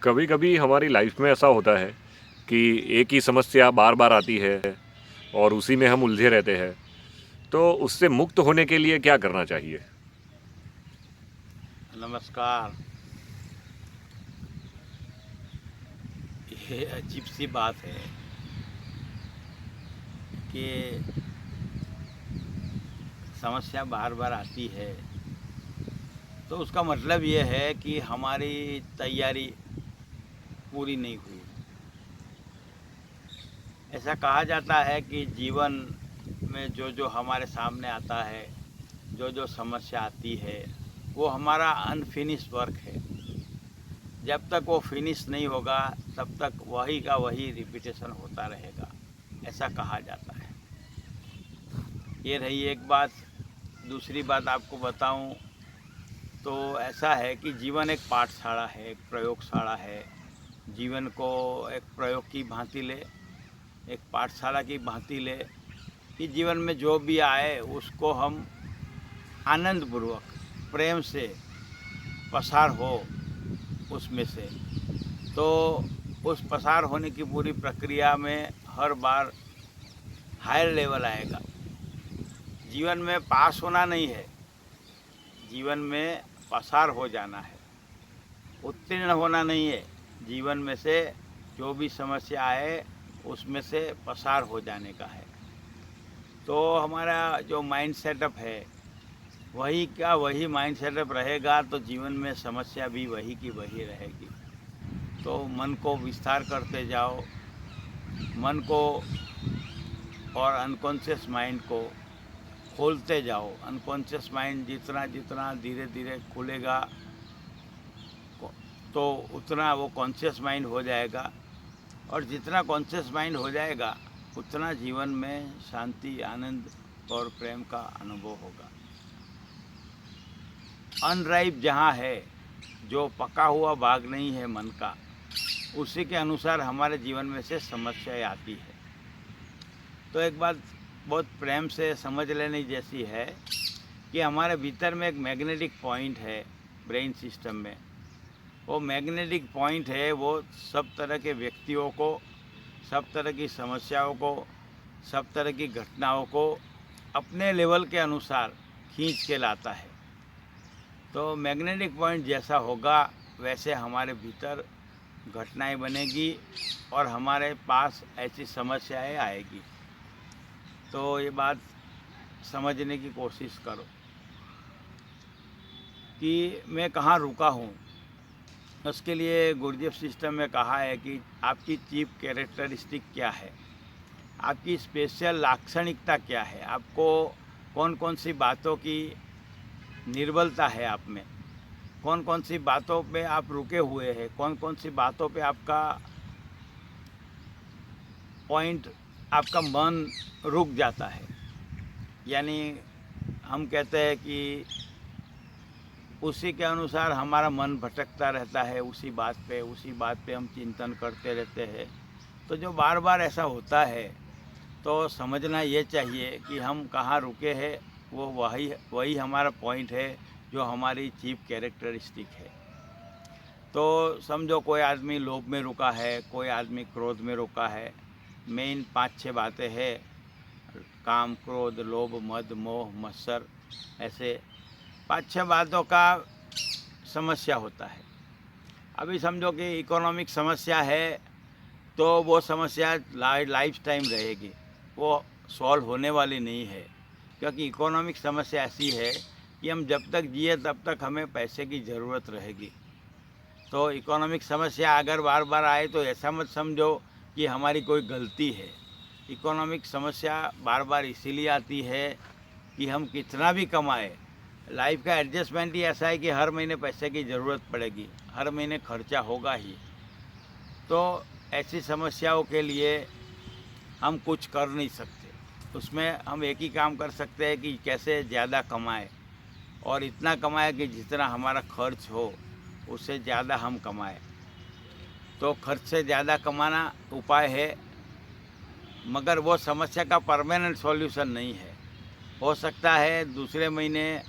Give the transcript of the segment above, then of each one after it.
कभी कभी हमारी लाइफ में ऐसा होता है कि एक ही समस्या बार बार आती है और उसी में हम उलझे रहते हैं। तो उससे मुक्त होने के लिए क्या करना चाहिए? नमस्कार। ये अजीब सी बात है कि समस्या बार बार आती है, तो उसका मतलब ये है कि हमारी तैयारी पूरी नहीं हुई। ऐसा कहा जाता है कि जीवन में जो जो हमारे सामने आता है, जो जो समस्या आती है, वो हमारा अनफिनिश्ड वर्क है। जब तक वो फिनिश नहीं होगा, तब तक वही का वही रिपीटेशन होता रहेगा, ऐसा कहा जाता है। ये रही एक बात। दूसरी बात आपको बताऊं तो ऐसा है कि जीवन एक पाठशाला है, एक प्रयोगशाला है। जीवन को एक प्रयोग की भांति ले, एक पाठशाला की भांति ले कि जीवन में जो भी आए उसको हम आनंदपूर्वक, प्रेम से पसार हो उसमें से। तो उस पसार होने की पूरी प्रक्रिया में हर बार हायर लेवल आएगा। जीवन में पास होना नहीं है, जीवन में पसार हो जाना है, उत्तीर्ण होना नहीं है। जीवन में से जो भी समस्या आए उसमें से पसार हो जाने का है। तो हमारा जो माइंड सेटअप है वही का वही माइंड सेटअप रहेगा, तो जीवन में समस्या भी वही की वही रहेगी। तो मन को विस्तार करते जाओ, मन को और अनकॉन्शियस माइंड को खोलते जाओ। अनकॉन्शियस माइंड जितना जितना धीरे धीरे खुलेगा तो उतना वो कॉन्शियस माइंड हो जाएगा, और जितना कॉन्शियस माइंड हो जाएगा उतना जीवन में शांति, आनंद और प्रेम का अनुभव होगा। अनराइप जहाँ है, जो पका हुआ बाग नहीं है मन का, उसी के अनुसार हमारे जीवन में से समस्याएं आती है। तो एक बात बहुत प्रेम से समझ लेने जैसी है कि हमारे भीतर में एक मैग्नेटिक पॉइंट है ब्रेन सिस्टम में। वो मैग्नेटिक पॉइंट है, वो सब तरह के व्यक्तियों को, सब तरह की समस्याओं को, सब तरह की घटनाओं को अपने लेवल के अनुसार खींच के लाता है। तो मैग्नेटिक पॉइंट जैसा होगा वैसे हमारे भीतर घटनाएं बनेगी और हमारे पास ऐसी समस्याएं आएगी। तो ये बात समझने की कोशिश करो कि मैं कहाँ रुका हूँ। उसके लिए गुरजेफ सिस्टम में कहा है कि आपकी चीफ कैरेक्टरिस्टिक क्या है, आपकी स्पेशल लाक्षणिकता क्या है, आपको कौन कौन सी बातों की निर्बलता है आप में, कौन कौन सी बातों पे आप रुके हुए हैं, कौन कौन सी बातों पे आपका पॉइंट, आपका मन रुक जाता है। यानी हम कहते हैं कि उसी के अनुसार हमारा मन भटकता रहता है, उसी बात पे हम चिंतन करते रहते हैं। तो जो बार बार ऐसा होता है तो समझना ये चाहिए कि हम कहाँ रुके हैं, वो वही वही हमारा पॉइंट है, जो हमारी चीफ कैरेक्टरिस्टिक है। तो समझो कोई आदमी लोभ में रुका है, कोई आदमी क्रोध में रुका है। मेन 5-6 बातें हैं, काम, क्रोध, लोभ, मद, मोह, मत्सर, ऐसे 5-6 बातों का समस्या होता है। अभी समझो कि इकोनॉमिक समस्या है, तो वो समस्या लाइफ टाइम रहेगी, वो सॉल्व होने वाली नहीं है। क्योंकि इकोनॉमिक समस्या ऐसी है कि हम जब तक जिए तब तक हमें पैसे की ज़रूरत रहेगी। तो इकोनॉमिक समस्या अगर बार बार आए तो ऐसा मत समझो कि हमारी कोई गलती है। इकोनॉमिक समस्या बार बार इसीलिए आती है कि हम कितना भी कमाए, लाइफ का एडजस्टमेंट ही ऐसा है कि हर महीने पैसे की ज़रूरत पड़ेगी, हर महीने खर्चा होगा ही। तो ऐसी समस्याओं के लिए हम कुछ कर नहीं सकते। उसमें हम एक ही काम कर सकते हैं कि कैसे ज़्यादा कमाएं, और इतना कमाएं कि जितना हमारा खर्च हो उससे ज़्यादा हम कमाएं। तो खर्च से ज़्यादा कमाना उपाय है, मगर वो समस्या का परमानेंट सॉल्यूशन नहीं है। हो सकता है दूसरे महीने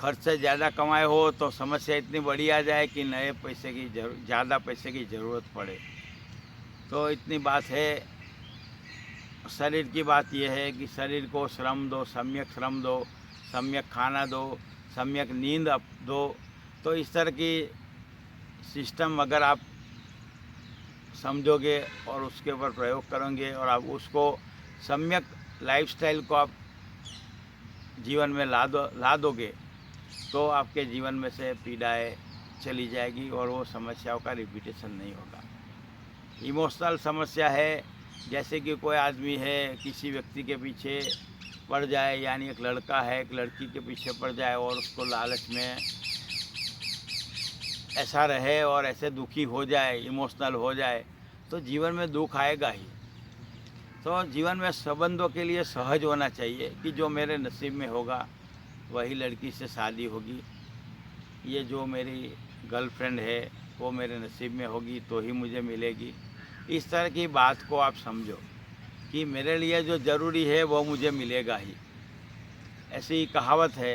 खर्च से ज़्यादा कमाए हो तो समस्या इतनी बड़ी आ जाए कि नए पैसे की ज़्यादा पैसे की ज़रूरत पड़े। तो इतनी बात है। शरीर की बात यह है कि शरीर को श्रम दो, सम्यक खाना दो, सम्यक नींद दो। तो इस तरह की सिस्टम अगर आप समझोगे और उसके ऊपर प्रयोग करोगे और आप उसको सम्यक लाइफस्टाइल को आप जीवन में ला दोगे तो आपके जीवन में से पीड़ाएँ चली जाएगी और वो समस्याओं का रिपीटेशन नहीं होगा। इमोशनल समस्या है, जैसे कि कोई आदमी है किसी व्यक्ति के पीछे पड़ जाए, यानी एक लड़का है एक लड़की के पीछे पड़ जाए और उसको लालच में ऐसा रहे और ऐसे दुखी हो जाए, इमोशनल हो जाए, तो जीवन में दुख आएगा ही। तो जीवन में संबंधों के लिए सहज होना चाहिए कि जो मेरे नसीब में होगा वही लड़की से शादी होगी, ये जो मेरी गर्लफ्रेंड है वो मेरे नसीब में होगी तो ही मुझे मिलेगी। इस तरह की बात को आप समझो कि मेरे लिए जो ज़रूरी है वो मुझे मिलेगा ही। ऐसी कहावत है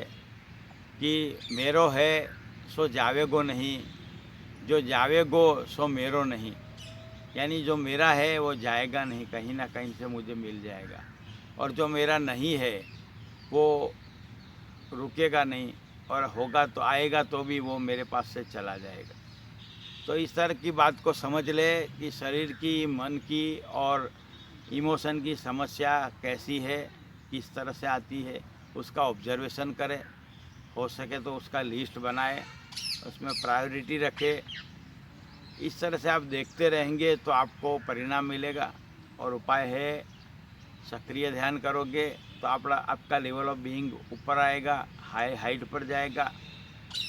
कि मेरो है सो जावेगो नहीं, जो जावेगो सो मेरो नहीं। यानी जो मेरा है वो जाएगा नहीं, कहीं ना कहीं से मुझे मिल जाएगा, और जो मेरा नहीं है वो रुकेगा नहीं, और होगा तो आएगा तो भी वो मेरे पास से चला जाएगा। तो इस तरह की बात को समझ ले कि शरीर की, मन की और इमोशन की समस्या कैसी है, किस तरह से आती है, उसका ऑब्जर्वेशन करें। हो सके तो उसका लिस्ट बनाए, उसमें प्रायोरिटी रखे। इस तरह से आप देखते रहेंगे तो आपको परिणाम मिलेगा। और उपाय है, सक्रिय ध्यान करोगे तो आपका लेवल ऑफ बीइंग ऊपर आएगा, हाइट पर जाएगा।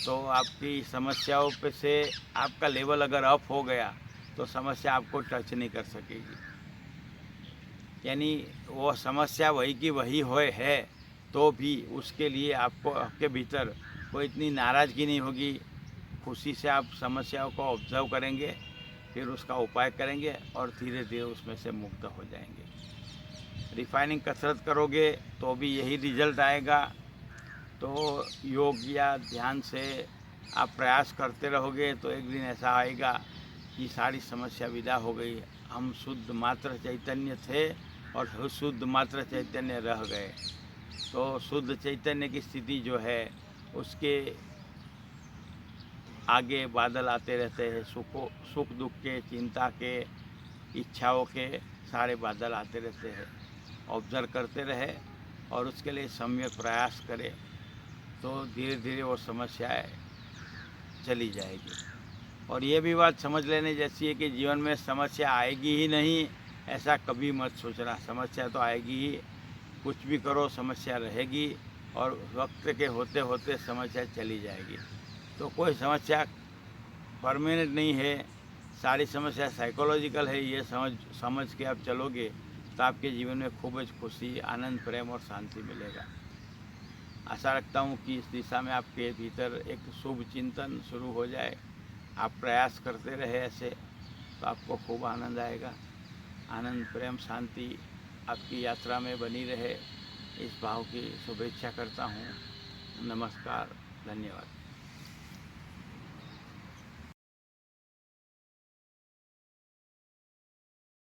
तो आपकी समस्याओं पे से आपका लेवल अगर अप हो गया तो समस्या आपको टच नहीं कर सकेगी। यानी वो समस्या वही की वही है तो भी उसके लिए आपको आपके भीतर कोई इतनी नाराज़गी नहीं होगी। खुशी से आप समस्याओं को ऑब्जर्व करेंगे, फिर उसका उपाय करेंगे और धीरे धीरे उसमें से मुक्त हो जाएंगे। रिफाइनिंग कसरत करोगे तो भी यही रिजल्ट आएगा। तो योग या ध्यान से आप प्रयास करते रहोगे तो एक दिन ऐसा आएगा कि सारी समस्या विदा हो गई। हम शुद्ध मात्र चैतन्य थे और शुद्ध मात्र चैतन्य रह गए। तो शुद्ध चैतन्य की स्थिति जो है उसके आगे बादल आते रहते हैं, सुख दुख के, चिंता के, इच्छाओं के सारे बादल आते रहते हैं। ऑब्जर्व करते रहे और उसके लिए सम्यक प्रयास करें तो धीरे धीरे वो समस्याएं चली जाएगी। और ये भी बात समझ लेने जैसी है कि जीवन में समस्या आएगी ही नहीं, ऐसा कभी मत सोचना। समस्या तो आएगी ही, कुछ भी करो समस्या रहेगी और वक्त के होते होते समस्या चली जाएगी। तो कोई समस्या परमानेंट नहीं है, सारी समस्या साइकोलॉजिकल है। ये समझ के आप चलोगे तो आपके जीवन में खूब खुशी, आनंद, प्रेम और शांति मिलेगा। आशा रखता हूँ कि इस दिशा में आपके भीतर एक शुभ चिंतन शुरू हो जाए। आप प्रयास करते रहे ऐसे तो आपको खूब आनंद आएगा। आनंद, प्रेम, शांति आपकी यात्रा में बनी रहे, इस भाव की शुभेच्छा करता हूँ। नमस्कार, धन्यवाद।